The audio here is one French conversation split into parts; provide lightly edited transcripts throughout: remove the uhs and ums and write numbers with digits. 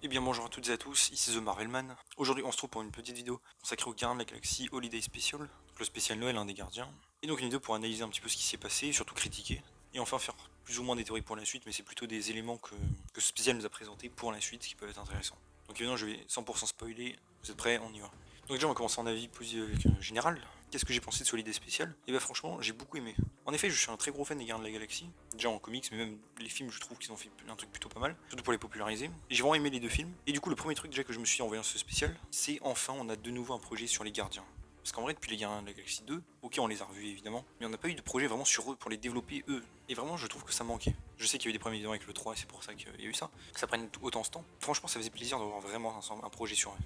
Eh bien bonjour à toutes et à tous, ici The Marvelman. Aujourd'hui on se trouve pour une petite vidéo consacrée au Gardiens de la Galaxie Holiday Special, donc le spécial Noël des gardiens. Et donc une vidéo pour analyser un petit peu ce qui s'est passé, surtout critiquer, et enfin faire plus ou moins des théories pour la suite, mais c'est plutôt des éléments que ce spécial nous a présenté pour la suite qui peuvent être intéressants. Donc évidemment je vais 100% spoiler, vous êtes prêts, on y va. Donc déjà on va commencer en avis général. Qu'est-ce que j'ai pensé de ce Holiday Special? Et bah franchement j'ai beaucoup aimé. En effet je suis un très gros fan des Gardiens de la Galaxie, déjà en comics mais même les films je trouve qu'ils ont fait un truc plutôt pas mal, surtout pour les populariser. Et j'ai vraiment aimé les deux films. Et du coup le premier truc déjà que je me suis dit en voyant ce spécial, c'est enfin on a de nouveau un projet sur les Gardiens. Parce qu'en vrai, depuis les Gardiens de la Galaxie 2, ok, on les a revus évidemment, mais on n'a pas eu de projet vraiment sur eux pour les développer eux. Et vraiment, je trouve que ça manquait. Je sais qu'il y a eu des problèmes évidemment avec le 3, et c'est pour ça qu'il y a eu ça, que ça prenne autant ce temps. Franchement, ça faisait plaisir d'avoir vraiment un projet sur eux.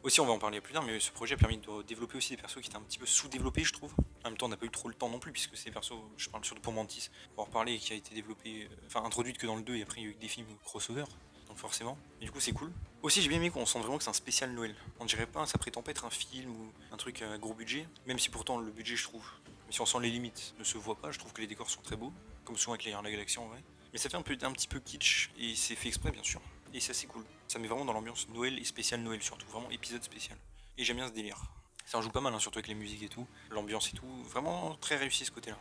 Aussi, on va en parler plus tard, mais ce projet a permis de développer aussi des persos qui étaient un petit peu sous-développés, je trouve. En même temps, on n'a pas eu trop le temps non plus, puisque ces persos, je parle surtout pour Mantis, pour en reparler, qui a été développé, enfin introduite que dans le 2, et après il y a eu que des films crossover, donc forcément. Et du coup, c'est cool. Aussi, j'ai bien aimé qu'on sente vraiment que c'est un spécial Noël. On dirait pas, ça prétend pas être un film ou un truc à gros budget, même si pourtant le budget, je trouve, même si on sent les limites, ne se voit pas, je trouve que les décors sont très beaux, comme souvent avec les Gardiens de la Galaxie en vrai. Mais ça fait un petit peu kitsch, et c'est fait exprès bien sûr, et c'est assez cool. Ça met vraiment dans l'ambiance Noël et spécial Noël surtout, vraiment épisode spécial. Et j'aime bien ce délire. Ça en joue pas mal, hein, surtout avec les musiques et tout, l'ambiance et tout, vraiment très réussi ce côté-là.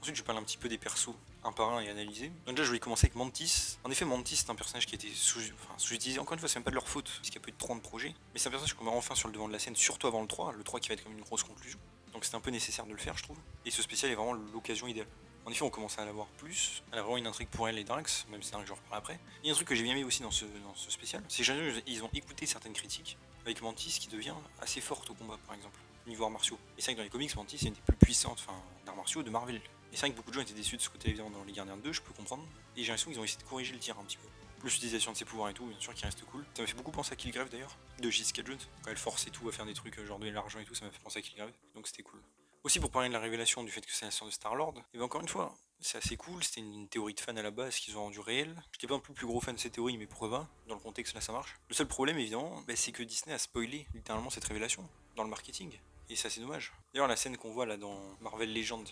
Ensuite, je parle un petit peu des persos, un par un et analyser. Donc déjà, je vais commencer avec Mantis. En effet, Mantis, c'est un personnage qui a été sous-utilisé. Encore une fois, c'est même pas de leur faute, puisqu'il n'y a pas eu de 30 projets. Mais c'est un personnage qu'on met enfin sur le devant de la scène, surtout avant le 3. Le 3 qui va être comme une grosse conclusion. Donc c'était un peu nécessaire de le faire, je trouve. Et ce spécial est vraiment l'occasion idéale. En effet, on commence à la voir plus. Elle a vraiment une intrigue pour elle et Drax, même si c'est un que je reparle après. Il y a un truc que j'ai bien aimé aussi dans ce spécial, c'est qu'ils ont écouté certaines critiques avec Mantis qui devient assez forte au combat, par exemple, niveau arts martiaux. Et c'est vrai que dans les comics, Mantis c'est une des plus puissantes d'arts martiaux de Marvel. Et c'est vrai que beaucoup de gens étaient déçus de ce côté évidemment dans les Gardiens 2, je peux comprendre. Et j'ai l'impression qu'ils ont essayé de corriger le tir un petit peu. Plus l'utilisation de ses pouvoirs et tout, bien sûr, qui reste cool. Ça m'a fait beaucoup penser à Killgrave d'ailleurs, de Jessica Jones. Quand elle force et tout à faire des trucs, genre donner de l'argent et tout, ça m'a fait penser à Killgrave. Donc c'était cool. Aussi pour parler de la révélation du fait que c'est la sœur de Star-Lord, et bien encore une fois, c'est assez cool, c'était une théorie de fan à la base qu'ils ont rendu réelle. J'étais pas un peu le plus gros fan de cette théorie, mais pourquoi pas, dans le contexte là ça marche. Le seul problème évidemment, c'est que Disney a spoilé littéralement cette révélation dans le marketing. Et ça c'est dommage. D'ailleurs la scène qu'on voit là dans Marvel Legends,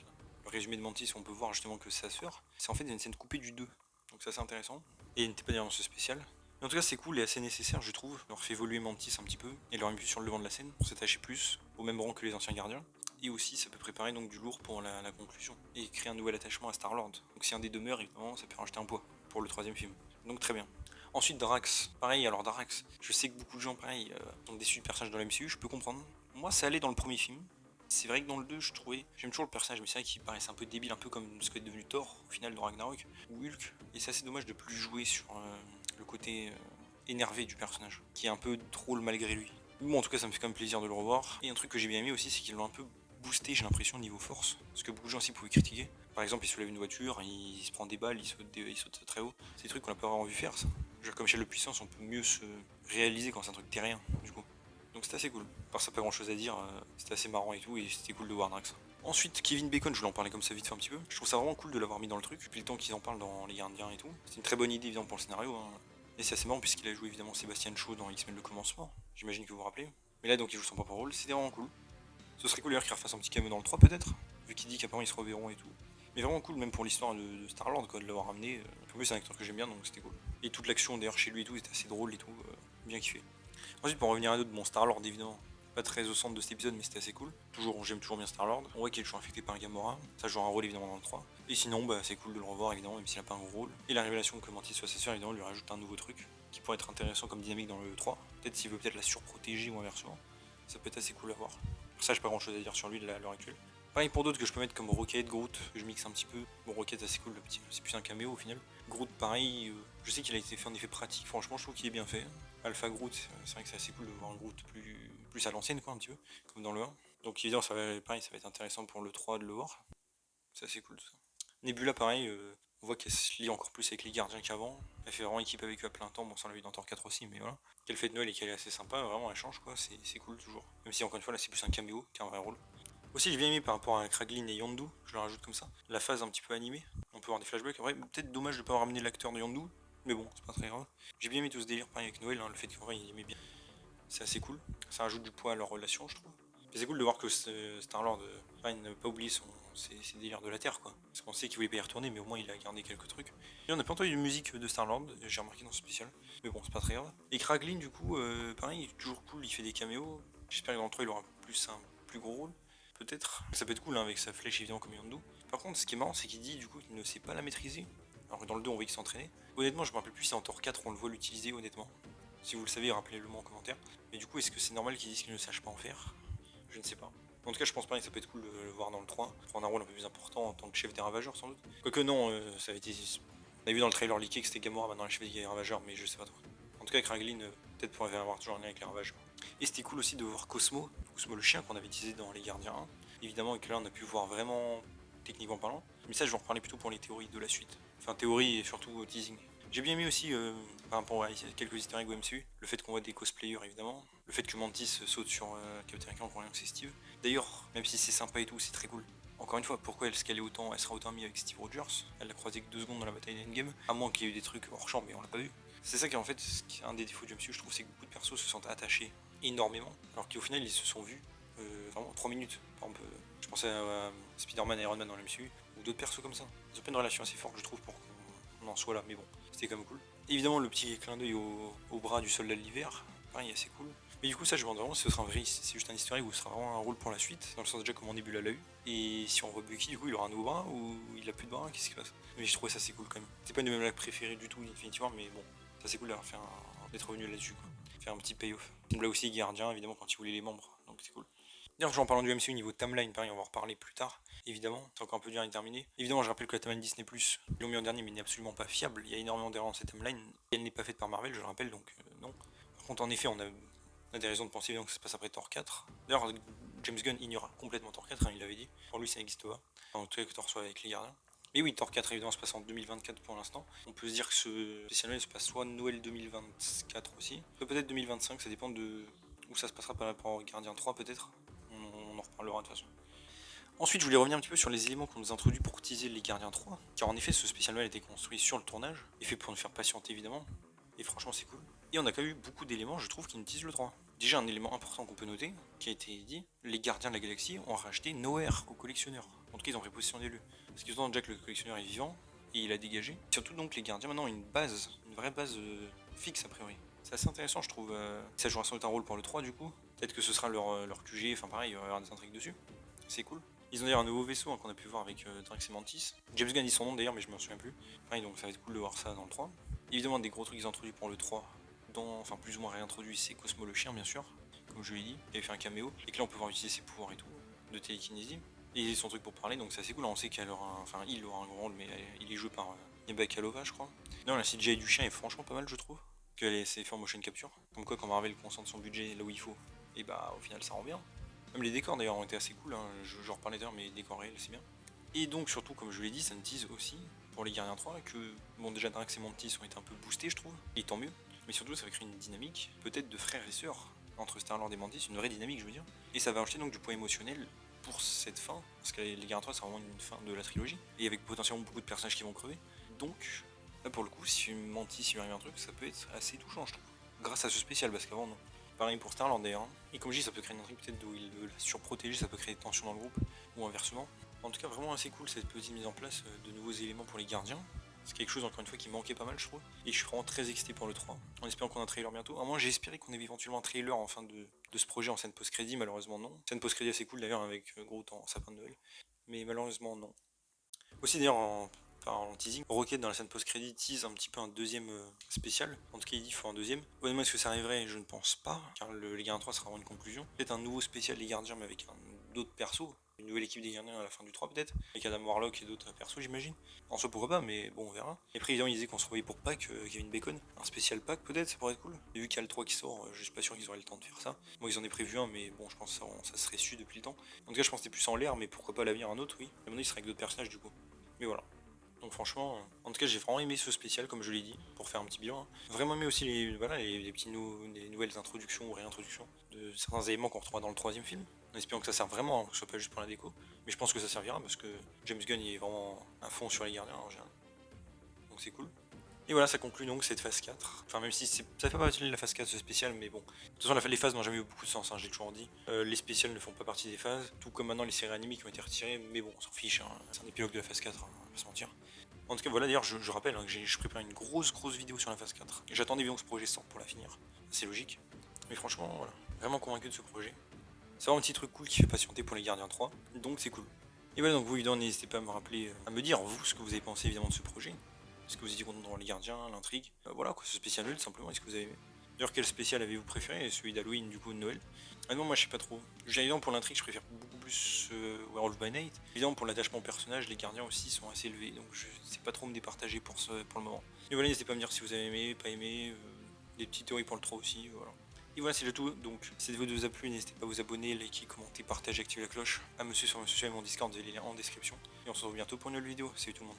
le résumé de Mantis, on peut voir justement que sa sœur, c'est en fait une scène coupée du 2. Donc ça c'est intéressant. Et il n'était pas d'ailleurs dans ce spécial. Mais en tout cas c'est cool et assez nécessaire je trouve, leur fait évoluer Mantis un petit peu, et leur mis sur le devant de la scène, pour s'attacher plus, au même rang que les anciens gardiens. Et aussi ça peut préparer donc du lourd pour la conclusion, et créer un nouvel attachement à Star-Lord. Donc si un des deux meurt, évidemment ça peut rajouter un poids pour le troisième film. Donc très bien. Ensuite Drax, pareil, alors Drax, je sais que beaucoup de gens pareil sont déçus du personnage dans la MCU, je peux comprendre. Moi ça allait dans le premier film, c'est vrai que dans le 2, je trouvais. J'aime toujours le personnage, mais c'est vrai qu'il paraissait un peu débile, un peu comme ce qu'est devenu Thor au final dans Ragnarok ou Hulk. Et c'est assez dommage de plus jouer sur le côté énervé du personnage, qui est un peu drôle malgré lui. Bon, en tout cas, ça me fait quand même plaisir de le revoir. Et un truc que j'ai bien aimé aussi, c'est qu'ils l'ont un peu boosté, j'ai l'impression, niveau force. Ce que beaucoup de gens aussi pouvaient critiquer. Par exemple, il soulève une voiture, il se prend des balles, il saute très haut. C'est des trucs qu'on n'a pas vraiment vu faire, ça. Genre, comme chez le puissance, on peut mieux se réaliser quand c'est un truc terrien, du coup. Donc c'était assez cool. Par ça, pas grand chose à dire, c'était assez marrant et tout, et c'était cool de voir Drax. Ensuite, Kevin Bacon, je voulais en parler comme ça vite fait un petit peu. Je trouve ça vraiment cool de l'avoir mis dans le truc, depuis le temps qu'ils en parlent dans Les Gardiens et tout. C'est une très bonne idée évidemment pour le scénario, hein. Et c'est assez marrant puisqu'il a joué évidemment Sébastien Shaw dans X-Men le commencement. J'imagine que vous vous rappelez. Mais là donc il joue son propre rôle, c'était vraiment cool. Ce serait cool d'ailleurs qu'il refasse un petit cameo dans le 3 peut-être, vu qu'il dit qu'apparemment ils se reverront et tout. Mais vraiment cool même pour l'histoire de Star-Lord quoi, de l'avoir ramené. En plus c'est un acteur que j'aime bien donc c'était cool. Et toute l'action d'ailleurs chez lui et tout était assez drôle et tout, bien kiffé. Ensuite, pour en revenir à d'autres, bon, Star-Lord évidemment, pas très au centre de cet épisode, mais c'était assez cool. Toujours, j'aime toujours bien Star-Lord. On voit qu'il est toujours affecté par Gamora, ça joue un rôle évidemment dans le 3. Et sinon, c'est cool de le revoir évidemment, même s'il n'a pas un gros rôle. Et la révélation que Mantis soit sa sœur, évidemment, lui rajoute un nouveau truc qui pourrait être intéressant comme dynamique dans le 3. Peut-être s'il veut peut-être la surprotéger ou inversement. Ça peut être assez cool à voir. Pour ça, j'ai pas grand chose à dire sur lui à l'heure actuelle. Pareil pour d'autres que je peux mettre comme Rocket, Groot, que je mixe un petit peu. Bon, Rocket, assez cool, le petit, c'est plus un caméo au final. Groot, pareil, je sais qu'il a été fait en effet pratique, franchement, je trouve qu'il est bien fait. Alpha Groot, c'est vrai que c'est assez cool de voir un Groot plus à l'ancienne, quoi, un petit peu, comme dans le 1. Donc évidemment, pareil, ça va être intéressant pour le 3 de le voir. C'est assez cool tout ça. Nebula, pareil, on voit qu'elle se lie encore plus avec les gardiens qu'avant. Elle fait vraiment équipe avec eux à plein temps, bon, ça on l'a vu dans Thor 4 aussi, mais voilà. Qu'elle fait de Noël et qu'elle est assez sympa, vraiment elle change quoi, c'est cool toujours. Même si encore une fois là c'est plus un caméo qu'un vrai rôle. Aussi j'ai bien aimé par rapport à Kraglin et Yondu, je le rajoute comme ça, la phase un petit peu animée, on peut voir des flashbacks, après peut-être dommage de pas avoir ramené l'acteur de Yondu, mais bon, c'est pas très grave. J'ai bien aimé tout ce délire pareil avec Noël, hein, le fait qu'en vrai il aimait bien. C'est assez cool, ça rajoute du poids à leur relation je trouve. Et c'est cool de voir que Star-Lord n'a pas oublié ses délires de la Terre, quoi. Parce qu'on sait qu'il voulait pas y retourner, mais au moins il a gardé quelques trucs. Et on a pas entendu de musique de Star-Lord, j'ai remarqué dans ce spécial. Mais bon, c'est pas très grave. Et Kraglin, du coup, pareil, il est toujours cool, il fait des caméos. J'espère que dans le 3 il aura un plus gros rôle. Peut-être. Ça peut être cool, hein, avec sa flèche évidemment comme Yondu. Par contre, ce qui est marrant, c'est qu'il dit du coup qu'il ne sait pas la maîtriser. Alors que dans le 2, on voit qu'il s'entraînait. Honnêtement, je me rappelle plus si en Thor 4 on le voit l'utiliser, honnêtement. Si vous le savez, rappelez-le moi en commentaire. Mais du coup, est-ce que c'est normal qu'ils disent qu'ils ne sachent pas en faire? Je ne sais pas. En tout cas, je pense pas que ça peut être cool de le voir dans le 3, prendre un rôle un peu plus important en tant que chef des Ravageurs sans doute. Quoique non, ça avait été... On a vu dans le trailer leaké que c'était Gamora maintenant le chef des Ravageurs, mais je sais pas trop. En tout cas, avec Kraglin, peut-être pourrait avoir toujours un lien avec les Ravageurs. Et c'était cool aussi de voir Cosmo le chien qu'on avait teasé dans Les Gardiens 1. Évidemment, et que là on a pu voir vraiment techniquement parlant. Mais ça, je vais en reparler plutôt pour les théories de la suite. Enfin, théories et surtout teasing. J'ai bien aimé aussi, par rapport à quelques easter eggs au MCU, le fait qu'on voit des cosplayers évidemment, le fait que Mantis saute sur Captain America en croyant que c'est Steve. D'ailleurs, même si c'est sympa et tout, c'est très cool. Encore une fois, pourquoi elle sera autant amie avec Steve Rogers? Elle l'a croisé que 2 secondes dans la bataille d'Endgame, à moins qu'il y ait eu des trucs hors champ, mais on l'a pas vu. C'est ça qui en fait, un des défauts du MCU, je trouve, c'est que beaucoup de persos se sentent attachés énormément, alors qu'au final ils se sont vus vraiment 3 minutes. Par exemple, je pensais à Spider-Man et Iron Man dans le MCU, ou d'autres persos comme ça. Ils ont pas une relation assez forte, je trouve, pour qu'on en soit là, mais bon, c'était quand même cool. Évidemment, le petit clin d'œil au bras du soldat de l'hiver, pareil, assez cool. Mais du coup, ça, je me demande vraiment si ce sera un vrai, c'est juste un easter egg ou ce sera vraiment un rôle pour la suite, dans le sens déjà comment Nebula l'a eu. Et si on voit Bucky, du coup, il aura un nouveau bras ou il a plus de bras, qu'est-ce qui se passe? Mais je trouvais ça assez cool quand même. C'est pas une de mes blagues préférées du tout, Infinity War, mais bon, ça c'est cool d'avoir fait d'être revenu là-dessus, quoi. Faire un petit payoff. Donc là aussi, Gardien, évidemment, quand il voulait les membres, donc c'est cool. D'ailleurs, en parlant du MCU niveau timeline, pareil, on va en reparler plus tard, évidemment, c'est encore un peu dur à déterminer. Évidemment, je rappelle que la timeline Disney+, ils l'ont mis en dernier, mais n'est absolument pas fiable, il y a énormément d'erreurs dans cette timeline, et elle n'est pas faite par Marvel, je le rappelle, donc non. Par contre, en effet, on a des raisons de penser évidemment que ça se passe après Thor 4. D'ailleurs, James Gunn ignore complètement Thor 4, hein, il l'avait dit, pour lui ça n'existe pas, en tout cas que Thor soit avec les gardiens. Mais oui, Thor 4 évidemment se passe en 2024 pour l'instant. On peut se dire que ce spécial se passe soit Noël 2024 aussi, soit peut-être 2025, ça dépend de où ça se passera par rapport au Gardien 3 peut-être. On en reparlera de toute façon. Ensuite, je voulais revenir un petit peu sur les éléments qu'on nous introduit pour teaser les Gardiens 3, car en effet, ce spécial Noël a été construit sur le tournage, et fait pour nous faire patienter évidemment, et franchement c'est cool. Et on a quand même eu beaucoup d'éléments, je trouve, qui nous teasent le 3. Déjà, un élément important qu'on peut noter, qui a été dit, les Gardiens de la Galaxie ont racheté Nowhere aux collectionneurs. En tout cas, ils ont pris possession des lieux. Parce qu'ils ont déjà que le collectionneur est vivant, et il a dégagé. Surtout donc, les Gardiens maintenant ont une vraie base fixe a priori. C'est assez intéressant, je trouve. Ça jouera sans doute un rôle pour le 3 du coup. Peut-être que ce sera leur QG, enfin pareil, il y aura des intrigues dessus. C'est cool. Ils ont d'ailleurs un nouveau vaisseau, hein, qu'on a pu voir avec Drax et Mantis. James Gunn dit son nom d'ailleurs, mais je me souviens plus. Pareil, donc ça va être cool de voir ça dans le 3. Évidemment, des gros trucs qu'ils ont introduits pour le 3, dont, enfin plus ou moins réintroduit, c'est Cosmo le chien, bien sûr. Comme je l'ai dit, il avait fait un caméo. Et que là, on peut voir utiliser ses pouvoirs et tout, de télékinésie. Et il a son truc pour parler, donc c'est assez cool. On sait qu'il aura il aura un grand rôle, mais il est joué par Yaba Kalova, je crois. Non, la CGI du chien est franchement pas mal, je trouve. Que c'est fait en motion capture. Comme quoi, quand Marvel concentre son budget là où il faut, et bah au final, ça rend bien. Même les décors d'ailleurs ont été assez cool, hein. J'en reparlais d'ailleurs, mais les décors réels c'est bien. Et donc surtout, comme je l'ai dit, ça nous tease aussi pour les Gardiens 3 que, bon déjà Drax et Mantis ont été un peu boostés je trouve, et tant mieux, mais surtout ça va créer une dynamique, peut-être de frères et sœurs, entre Star-Lord et Mantis, une vraie dynamique je veux dire, et ça va acheter donc du poids émotionnel pour cette fin, parce que les Gardiens 3 c'est vraiment une fin de la trilogie, et avec potentiellement beaucoup de personnages qui vont crever, donc là pour le coup, si Mantis il lui arrive un truc, ça peut être assez touchant je trouve, grâce à ce spécial, parce qu'avant non. Pareil pour Star-Lord d'ailleurs. Et comme je dis, ça peut créer une intrigue peut-être où il veut la surprotéger, ça peut créer des tensions dans le groupe, ou inversement. En tout cas, vraiment assez cool cette petite mise en place de nouveaux éléments pour les gardiens. C'est quelque chose, encore une fois, qui manquait pas mal, je trouve. Et je suis vraiment très excité pour le 3, en espérant qu'on a un trailer bientôt. À moins, j'ai espéré qu'on ait éventuellement un trailer en fin de ce projet en scène post-crédit, malheureusement non. Scène post-crédit assez cool d'ailleurs, avec Groot en sapin de Noël. Mais malheureusement non. Aussi d'ailleurs, en teasing, Rocket dans la scène post-crédit tease un petit peu un deuxième spécial. En tout cas, il dit qu'il faut un deuxième. Honnêtement, est-ce que ça arriverait? Je ne pense pas, car les Gardiens 3 sera vraiment une conclusion. Peut-être un nouveau spécial des Gardiens, mais avec d'autres persos. Une nouvelle équipe des Gardiens à la fin du 3 peut-être, avec Adam Warlock et d'autres persos j'imagine. En soi pourquoi pas, mais bon on verra. Et après évidemment ils disaient qu'on se revoyait pour Pâques, Kevin Bacon. Un spécial Pâques peut-être, ça pourrait être cool. Et vu qu'il y a le 3 qui sort, je suis pas sûr qu'ils auraient le temps de faire ça. Moi ils en ont prévu un, mais bon je pense que ça serait su depuis le temps. En tout cas je pense que c'était plus en l'air, mais pourquoi pas à l'avenir un autre, oui. Et maintenant il serait avec d'autres personnages du coup. Mais voilà. Donc franchement, en tout cas j'ai vraiment aimé ce spécial comme je l'ai dit, pour faire un petit bilan. Hein. Vraiment aimé aussi les petites les nouvelles introductions ou réintroductions de certains éléments qu'on retrouvera dans le troisième film. En espérant que ça serve vraiment, que ce soit pas juste pour la déco. Mais je pense que ça servira parce que James Gunn il est vraiment à fond sur les gardiens en général. Donc c'est cool. Et voilà, ça conclut donc cette phase 4. Enfin, même si ça fait pas partie de la phase 4 ce spécial, mais bon. De toute façon, les phases n'ont jamais eu beaucoup de sens, hein, je l'ai toujours dit. Les spéciales ne font pas partie des phases, tout comme maintenant les séries animées qui ont été retirées, mais bon, on s'en fiche, hein. C'est un épilogue de la phase 4, hein, on va pas se mentir. En tout cas, voilà, d'ailleurs, je rappelle hein, que je prépare une grosse vidéo sur la phase 4. J'attendais évidemment que ce projet sorte pour la finir. C'est logique. Mais franchement, voilà, vraiment convaincu de ce projet. C'est vraiment un petit truc cool qui fait patienter pour les Gardiens 3, donc c'est cool. Et voilà, donc vous, évidemment, n'hésitez pas à me rappeler, à me dire, vous, ce que vous avez pensé évidemment de ce projet. Est-ce que vous étiez content dans les gardiens, l'intrigue, voilà quoi, ce spécial Noël simplement, est-ce que vous avez aimé? D'ailleurs, quel spécial avez-vous préféré? Celui d'Halloween, du coup, de Noël? Ah non, moi je sais pas trop. Évidemment, pour l'intrigue, je préfère beaucoup plus Werewolf by Night. Évidemment, pour l'attachement au personnage, les gardiens aussi sont assez élevés, donc je sais pas trop me départager pour le moment. Et voilà, n'hésitez pas à me dire si vous avez aimé, pas aimé, des petites théories pour le 3 aussi, voilà. Et voilà, c'est le tout. Donc, si cette vidéo vous a plu, n'hésitez pas à vous abonner, liker, commenter, partager, activer la cloche. À me suivre sur mon Discord, vous avez les liens en description. Et on se retrouve bientôt pour une nouvelle vidéo. Salut tout le monde.